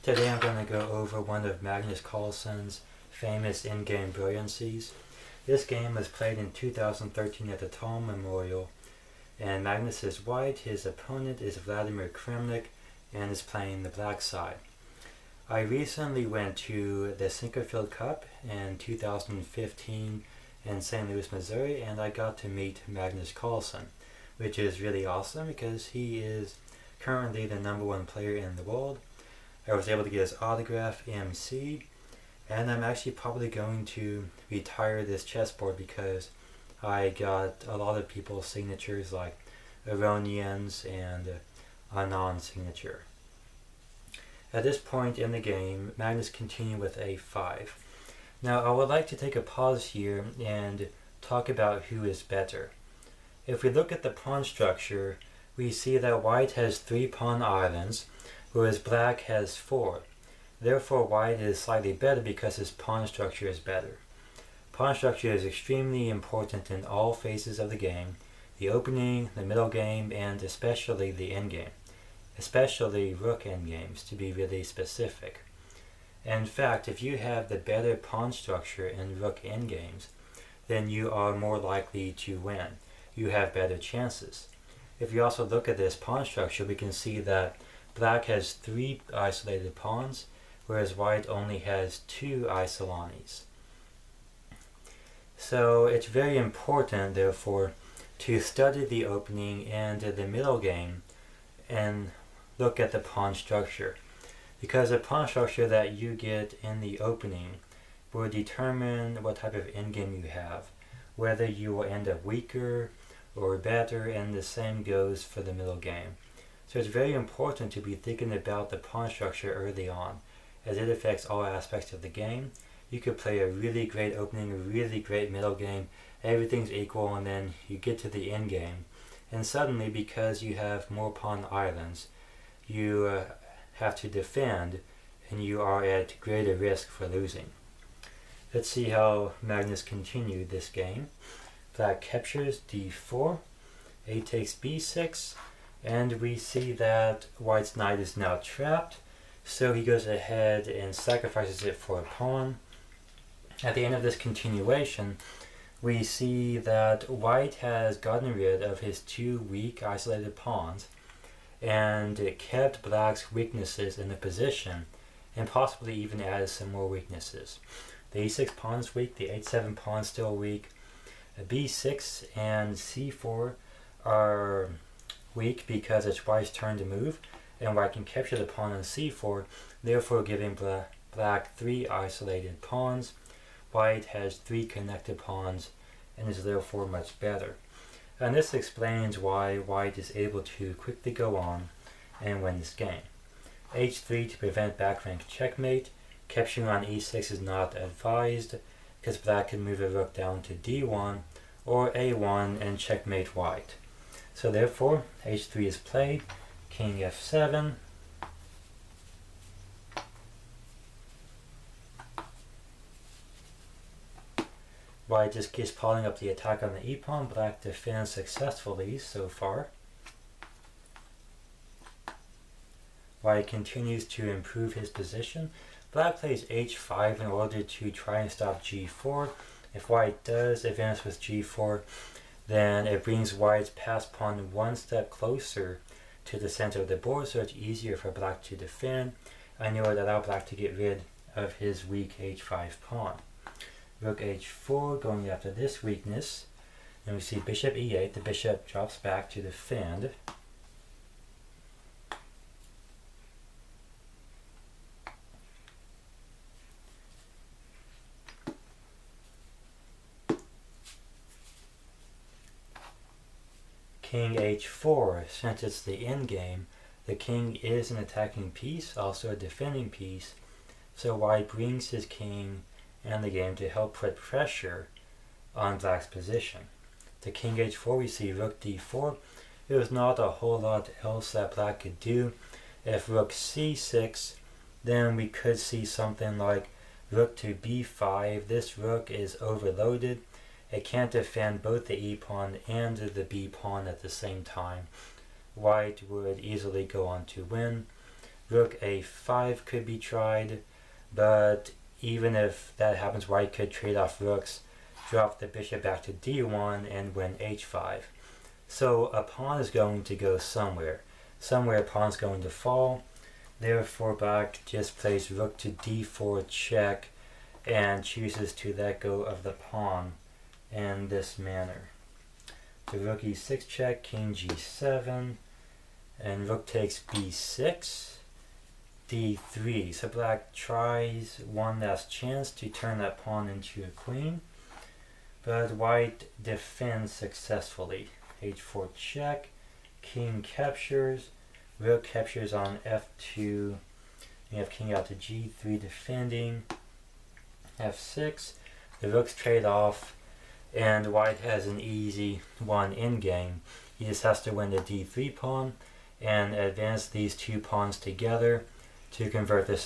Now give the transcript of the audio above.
Today I'm going to go over one of Magnus Carlsen's famous in-game brilliancies. This game was played in 2013 at the Tal Memorial, and Magnus is white, his opponent is Vladimir Kramnik, and is playing the black side. I recently went to the Sinkerfield Cup in 2015 in St. Louis, Missouri, and I got to meet Magnus Carlsen, which is really awesome because he is currently the #1 player in the world. I was able to get his autograph, MC, and I'm actually probably going to retire this chessboard because I got a lot of people's signatures like Aronian's and Anand's signature. At this point in the game, Magnus continued with a5. Now I would like to take a pause here and talk about who is better. If we look at the pawn structure, we see that white has 3 pawn islands, whereas black has 4. Therefore white is slightly better because his pawn structure is better. Pawn structure is extremely important in all phases of the game, the opening, the middle game, and especially the endgame. Especially rook endgames, to be really specific. In fact, if you have the better pawn structure in rook endgames, then you are more likely to win. You have better chances. If you also look at this pawn structure, we can see that black has 3 isolated pawns, whereas white only has 2 isolanis. So it's very important, therefore, to study the opening and the middle game and look at the pawn structure. Because the pawn structure that you get in the opening will determine what type of endgame you have, whether you will end up weaker or better, and the same goes for the middle game. So it's very important to be thinking about the pawn structure early on, as it affects all aspects of the game. You could play a really great opening, a really great middle game, everything's equal, and then you get to the end game, and suddenly, because you have more pawn islands, you have to defend, and you are at greater risk for losing. Let's see how Magnus continued this game. Black captures d4, a takes b6, and we see that white's knight is now trapped, so he goes ahead and sacrifices it for a pawn. At the end of this continuation, we see that white has gotten rid of his 2 weak isolated pawns, and it kept black's weaknesses in the position, and possibly even added some more weaknesses. The e6 pawn is weak, the h7 pawn is still weak, b6 and c4 are weak because it's white's turn to move, and white can capture the pawn on c4, therefore giving black 3 isolated pawns. White has 3 connected pawns and is therefore much better. And this explains why white is able to quickly go on and win this game. h3 to prevent back rank checkmate. Capturing on e6 is not advised because black can move a rook down to d1 or a1 and checkmate white. So therefore h3 is played, king f7, white just keeps piling up the attack on the e-pawn. Black defends successfully so far. White continues to improve his position. Black plays h5 in order to try and stop g4. If white does advance with g4, then it brings white's passed pawn 1 step closer to the center of the board, so it's easier for black to defend, and it would allow black to get rid of his weak h5 pawn. Rook h4 going after this weakness, and we see bishop e8, the bishop drops back to defend. King h4, since it's the end game, the king is an attacking piece, also a defending piece, so white brings his king and the game to help put pressure on black's position. To king h4 we see rook d4. There was not a whole lot else that black could do. If rook c6, then we could see something like rook to b5. This rook is overloaded. It can't defend both the e pawn and the b pawn at the same time. White would easily go on to win. Rook a5 could be tried, but even if that happens, white could trade off rooks, drop the bishop back to d1, and win h5. So a pawn is going to go somewhere. Somewhere a pawn's going to fall. Therefore black just plays rook to d4 check and chooses to let go of the pawn in this manner. So rook e6 check, king g7, and rook takes b6, d3. So black tries one last chance to turn that pawn into a queen, but white defends successfully. h4 check, king captures, rook captures on f2, you have king out to g3 defending, f6, the rooks trade off, and white has an easy one endgame. He just has to win the d3 pawn and advance these two pawns together to convert this